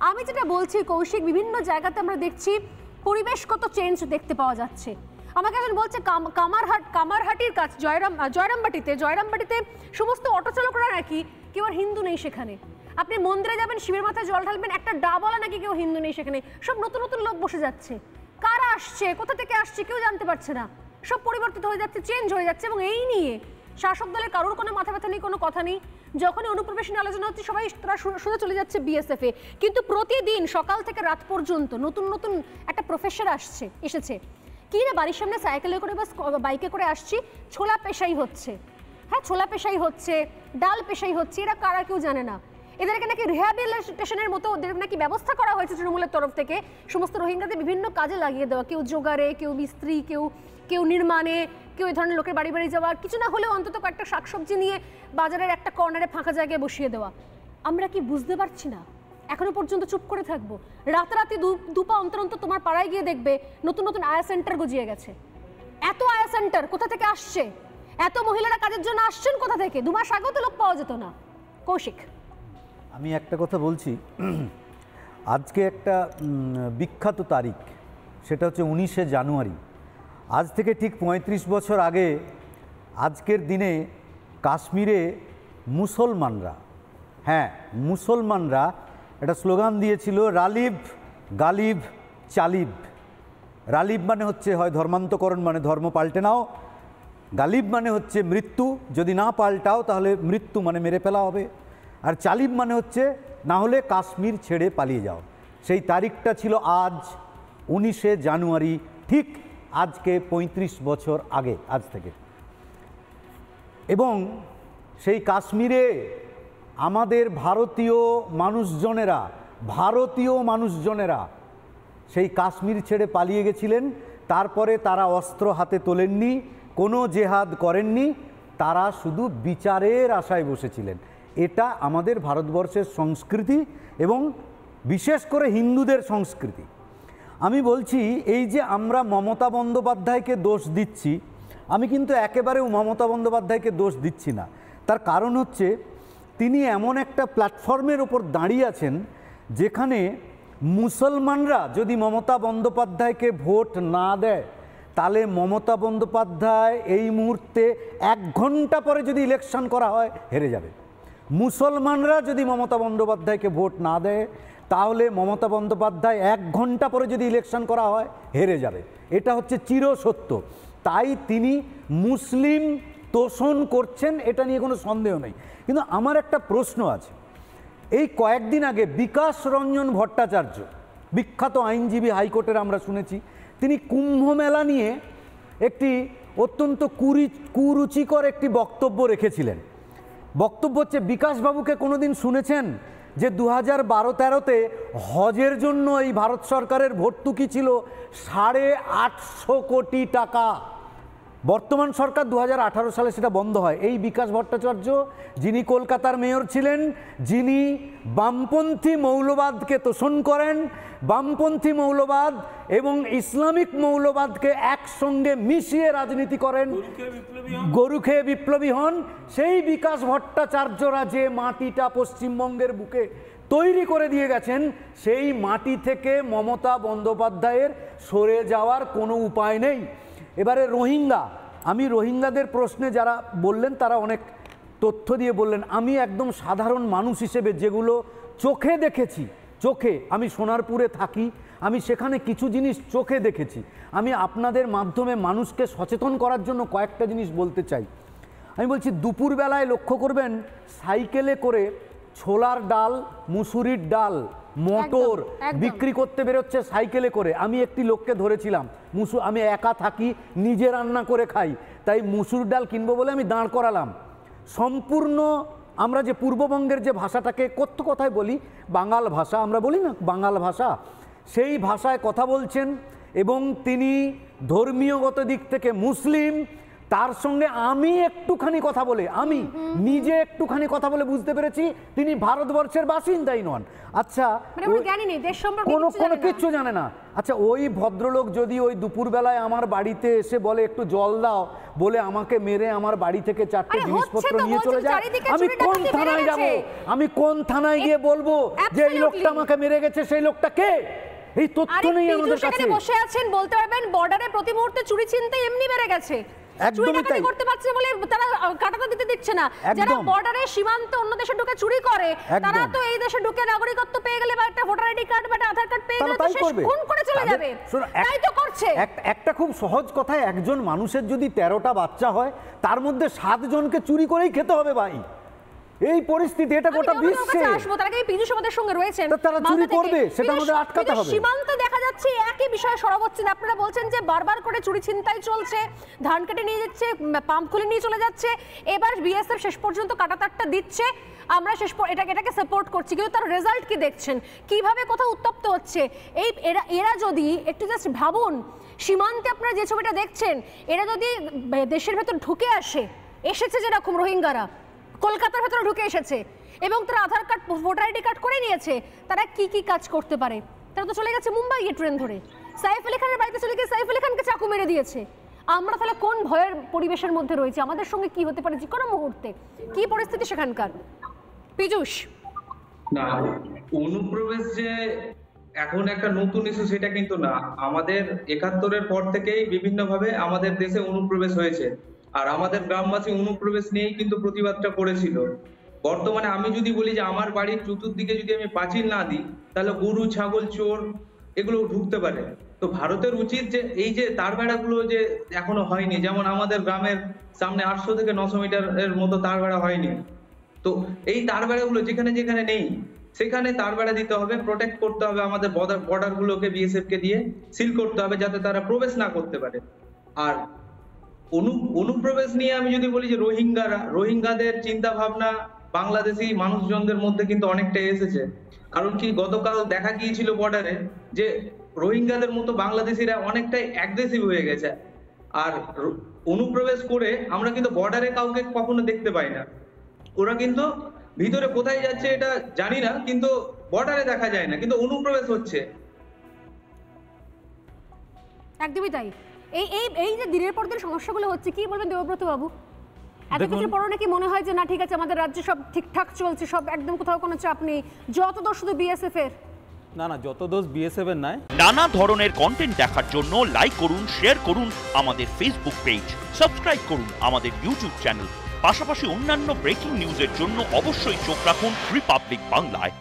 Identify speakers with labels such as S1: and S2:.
S1: আমি যেটা বলছি কৌশিক, বিভিন্ন জায়গাতে আমরা দেখছি পরিবেশগত চেঞ্জ দেখতে পাওয়া যাচ্ছে। আমাকে একজন বলছে কামারহাটির কাছে জয়রামবাটিতে সমস্ত অটো চালকরা নাকি কেউ আর হিন্দু নেই সেখানে। আপনি মন্দিরে যাবেন, শিবের মাথায় জল ঢালবেন, একটা ডাবলা নাকি কেউ হিন্দু নেই সেখানে। সব নতুন নতুন লোক বসে যাচ্ছে, কারা আসছে, কোথা থেকে আসছে কেউ জানতে পারছে না। সব পরিবর্তিত হয়ে যাচ্ছে, চেঞ্জ হয়ে যাচ্ছে। এবং এই নিয়ে শাসক দলের কারোর কোনো মাথা ব্যথা নেই, কোনো কথা নেই। যখনই অনুপ্রবেশ নিয়ে আলোচনা হচ্ছে সবাই তারা সোজা চলে যাচ্ছে বিএসএফ এ। কিন্তু প্রতিদিন সকাল থেকে রাত পর্যন্ত নতুন নতুন একটা প্রফেসর এসেছে। কি রে, বাড়ির সামনে সাইকেলে করে বা বাইকে করে আসছি, ছোলা পেশাই হচ্ছে। হ্যাঁ, ছোলা পেশাই হচ্ছে, ডাল পেশাই হচ্ছে। এরা কারা কেউ জানে না। এদেরকে নাকি রিহ্যাবিলিটেশনের মতো ওদের নাকি ব্যবস্থা করা হয়েছে তৃণমূলের তরফ থেকে, সমস্ত রোহিঙ্গাদের বিভিন্ন কাজে লাগিয়ে দেওয়া। কেউ জোগাড়ে, কেউ মিস্ত্রি, কেউ নির্মাণে, কেউ এই ধরনের লোকের বাড়ি বাড়ি যাওয়া, কিছু না হলেও অন্তত কয়েকটা শাকসবজি নিয়ে বাজারের একটা কর্নারে ফাঁকা জায়গায় বসিয়ে দেওয়া। আমরা কি বুঝতে পারছি না? এখনো পর্যন্ত চুপ করে থাকবো? রাতারাতি দুপা অন্তর অন্তর তোমার পাড়ায় গিয়ে দেখবে নতুন নতুন আয়া সেন্টার গজিয়ে গেছে। এত আয়া সেন্টার কোথা থেকে আসছে? এত মহিলারা কাজের জন্য আসছেন কোথা থেকে? 2 মাস আগেও তো লোক পাওয়া যেত না। কৌশিক,
S2: আমি একটা কথা বলছি, আজকে একটা বিখ্যাত তারিখ, সেটা হচ্ছে 19শে জানুয়ারি। আজ থেকে ঠিক 35 বছর আগে আজকের দিনে কাশ্মীরে মুসলমানরা একটা স্লোগান দিয়েছিল, রালিব গালিব চালিব। রালিব মানে হচ্ছে হয় ধর্মান্তকরণ, মানে ধর্ম পাল্টে নাও। গালিব মানে হচ্ছে মৃত্যু, যদি না পাল্টাও তাহলে মৃত্যু মানে মেরে ফেলা হবে। আর চালিব মানে হচ্ছে না হলে কাশ্মীর ছেড়ে পালিয়ে যাও। সেই তারিখটা ছিল আজ 19শে জানুয়ারি, ঠিক আজকে 35 বছর আগে আজ থেকে। এবং সেই কাশ্মীরে আমাদের ভারতীয় মানুষজনেরা সেই কাশ্মীর ছেড়ে পালিয়ে গেছিলেন। তারপরে তারা অস্ত্র হাতে তোলেননি, কোনো জেহাদ করেননি, তারা শুধু বিচারের আশায় বসেছিলেন। এটা আমাদের ভারতবর্ষের সংস্কৃতি এবং বিশেষ করে হিন্দুদের সংস্কৃতি। আমি বলছি, এই যে আমরা মমতা বন্দ্যোপাধ্যায়কে দোষ দিচ্ছি, আমি কিন্তু একেবারেও মমতা বন্দ্যোপাধ্যায়কে দোষ দিচ্ছি না। তার কারণ হচ্ছে তিনি এমন একটা প্ল্যাটফর্মের ওপর দাঁড়িয়ে আছেন যেখানে মুসলমানরা যদি মমতা বন্দ্যোপাধ্যায়কে ভোট না দেয়, তাহলে মমতা বন্দ্যোপাধ্যায় এই মুহূর্তে 1 ঘন্টা পরে যদি ইলেকশন করা হয় হেরে যাবে। মুসলমানরা যদি মমতা বন্দ্যোপাধ্যায়কে ভোট না দেয়, তাহলে মমতা বন্দ্যোপাধ্যায় 1 ঘন্টা পরে যদি ইলেকশন করা হয় হেরে যাবে। এটা হচ্ছে চিরসত্য। তাই তিনি মুসলিম তোষণ করছেন, এটা নিয়ে কোনো সন্দেহ নেই। কিন্তু আমার একটা প্রশ্ন আছে। এই কয়েকদিন আগে বিকাশ রঞ্জন ভট্টাচার্য, বিখ্যাত আইনজীবী, হাইকোর্টের আমরা শুনেছি, তিনি কুম্ভ মেলা নিয়ে একটি অত্যন্ত কুরুচিকর একটি বক্তব্য রেখেছিলেন। বক্তব্য হচ্ছে, বিকাশবাবুকে কোনোদিন শুনেছেন যে 2012-13-তে হজের জন্য এই ভারত সরকারের ভর্তুকি ছিল 850 কোটি টাকা। বর্তমান সরকার 2018 সালে সেটা বন্ধ হয়। এই বিকাশ ভট্টাচার্য, যিনি কলকাতার মেয়র ছিলেন, যিনি বামপন্থী মৌলবাদকে তোষণ করেন, বামপন্থী মৌলবাদ এবং ইসলামিক মৌলবাদকে একসঙ্গে মিশিয়ে রাজনীতি করেন, গরু খেয়ে বিপ্লবী হন, সেই বিকাশ ভট্টাচার্যরা যে মাটিটা পশ্চিমবঙ্গের বুকে তৈরি করে দিয়ে গেছেন, সেই মাটি থেকে মমতা বন্দ্যোপাধ্যায়ের সরে যাওয়ার কোনো উপায় নেই। এবারে আমি রোহিঙ্গাদের প্রশ্নে যারা বললেন তারা অনেক তথ্য দিয়ে বললেন। আমি একদম সাধারণ মানুষ হিসেবে যেগুলো চোখে দেখেছি, আমি সোনারপুরে থাকি, আমি সেখানে কিছু জিনিস চোখে দেখেছি, আমি আপনাদের মাধ্যমে মানুষকে সচেতন করার জন্য কয়েকটা জিনিস বলতে চাই। আমি বলছি, দুপুরবেলায় লক্ষ্য করবেন সাইকেলে করে ছোলার ডাল, মুসুরির ডাল, মটর বিক্রি করতে বেরোচ্ছে সাইকেলে করে। আমি একটি লোককে ধরেছিলাম, আমি একা থাকি, নিজে রান্না করে খাই, তাই মুসুর ডাল কিনবো বলে আমি দাঁড় করালাম। সম্পূর্ণ আমরা যে পূর্ববঙ্গের যে ভাষাটাকে কথায় বলি, বাঙাল ভাষা আমরা বলি না, বাঙাল ভাষা, সেই ভাষায় কথা বলছেন। এবং তিনি ধর্মীয়গত দিক থেকে মুসলিম, তার সঙ্গে আমি একটুখানি কথা বলে, আমি নিজে একটুখানি কথা বলে বুঝতে পেরেছি তিনি ভারতবর্ষের বাসিন্দাই নন। আচ্ছা, কোনো কিচ্ছু জানে না। আচ্ছা, ওই ভদ্রলোক যদি ওই দুপুরবেলায় আমার বাড়িতে এসে বলে একটু জল দাও, বলে আমাকে মেরে আমার বাড়ি থেকে 4টে জিনিসপত্র নিয়ে চলে যায়, আমি কোন থানায় যাব? আমি কোন থানায় গিয়ে বলবো যে এই লোকটা আমাকে মেরে গেছে? সেই লোকটা কে? এই তথ্য নেই আমাদের কাছে।
S1: বসে আছেন, বলতে পারবেন বর্ডারে প্রতি মুহূর্তে চুরি চিন্তাই এমনি বেড়ে গেছে,
S2: একদমই তাই
S1: করতে পারছে বলে তারা কাটাতে দিতে দিচ্ছে না। যারা বর্ডারে সীমান্তে অন্য দেশে ঢুকে চুরি করে, তারা তো এই দেশে ঢুকে নাগরিকত্ব পেয়ে গেলে বা একটা ভোটার আইডি কার্ড বা একটা আধার কার্ড পেয়ে গেলে তো শেষ খুন করে চলে যাবে। তাই তো করছে।
S2: একটা খুব সহজ কথা, একজন মানুষের যদি 13টা বাচ্চা হয়, তার মধ্যে 7 জনকে চুরি করেই খেতে হবে ভাই। এই পরিস্থিতি, এটা গোটা বিশ্বে।
S1: তার আগে পীযূষ আমাদের সঙ্গে রয়েছেন,
S2: তারা চুরি করবে, সেটা আমাদের আটকাতে হবে।
S1: সীমান্তে দেখা যাচ্ছে একই বিষয়ে সরব হচ্ছেন। আপনারা বলছেন যে বারবার করে চুরি ছিনতাই চলছে, ধান কেটে নিয়ে যাচ্ছে, পাম্প খুলে নিয়ে চলে যাচ্ছে। এবার বিএসএফ শেষ পর্যন্ত কাটাতারটা দিচ্ছে, আমরা এটাকে সাপোর্ট করছি, কিন্তু তার রেজাল্ট কি দেখছেন? কিভাবে কোথাও উত্তপ্ত হচ্ছে এই এরা যদি একটু জাস্ট ভাবুন, সীমান্তে আপনারা যে ছবিটা দেখছেন, এরা যদি দেশের ভেতর ঢুকে এসেছে যেরকম রোহিঙ্গারা কলকাতার ভেতরে ঢুকে এসেছে এবং তারা আধার কার্ড ভোটার আইডি কার্ড করে নিয়েছে, তারা কি কি কাজ করতে পারে? তারা তো চলে গেছে মুম্বাইয়ে ট্রেন ধরে, সাইফ আলী খানের বাড়িতে চলে গিয়ে সাইফ আলী খানকে চাকু মেরে দিয়েছে। আমরা তাহলে কোন ভয়ের পরিবেশের মধ্যে রয়েছে? আমাদের সঙ্গে কি হতে পারে যে কোনো মুহূর্তে? কি পরিস্থিতি সেখানকার? পীযূষ,
S3: না, অনুপ্রবেশ যে এখন একটা নতুন ইস্যু সেটা কিন্তু না। আমাদের 71-এর পর থেকেই বিভিন্নভাবে আমাদের দেশে অনুপ্রবেশ হয়েছে, আর আমাদের গ্রামবাসী অনুপ্রবেশ নিয়েই কিন্তু প্রতিবাদটা করেছিল। বর্তমানে আমি যদি বলি যে আমার বাড়ির চতুর্দিকে যদি আমি পাঁচিল না দিই, তাহলে গরু, ছাগল, চোর এগুলো ঢুকতে পারে। তো ভারতের উচিত যে এই যে তার বেড়াগুলো যে এখনো হয়নি, যেমন আমাদের গ্রামের সামনে 800 থেকে 900 মিটারের মতো তার বেড়া হয়নি, তো এই তার বেড়াগুলো যেখানে যেখানে নেই সেখানে তার বেড়া দিতে হবে, প্রোটেক্ট করতে হবে, আমাদের বর্ডার গুলোকে বিএসএফ কে দিয়ে সিল করতে হবে যাতে তারা প্রবেশ না করতে পারে। আর অনুপ্রবেশ নিয়ে আমি যদি বলি যে রোহিঙ্গাদের চিন্তা ভাবনা বাংলাদেশি মানুষজনদের মধ্যে কিন্তু অনেকটাই এসেছে। কারণ কি, গতকাল দেখা গিয়েছিল বর্ডারে যে রোহিঙ্গাদের মতো বাংলাদেশিরা অনেকটাই অ্যাগ্রেসিভ হয়ে গেছে। আর অনুপ্রবেশ করে আমরা কিন্তু বর্ডারে কাউকে কখনো দেখতে পাই না, ওরা কিন্তু ভিতরে কোথায় যাচ্ছে এটা জানি না, কিন্তু বর্ডারে দেখা যায় না, কিন্তু অনুপ্রবেশ হচ্ছে।
S1: একদমই তাই। এই যে দিনের পর দিন সমস্যাগুলো হচ্ছে, কি বলবেন দেবব্রত বাবু? এত কিছুর পরও নাকি মনে হয় যে না ঠিক আছে, আমাদের রাজ্যে সব ঠিকঠাক চলছে, সব একদম কোথাও কোনো চাপ নেই, যত দোষ শুধু বিএসএফ এর?
S4: না, যত দোষ বিএসএফ এর নয়।
S5: নানা ধরনের কন্টেন্ট দেখার জন্য লাইক করুন, শেয়ার করুন আমাদের ফেসবুক পেজ, সাবস্ক্রাইব করুন আমাদের ইউটিউব চ্যানেল। পাশাপাশি অন্যান্য ব্রেকিং নিউজের জন্য অবশ্যই চোখ রাখুন রিপাবলিক বাংলায়।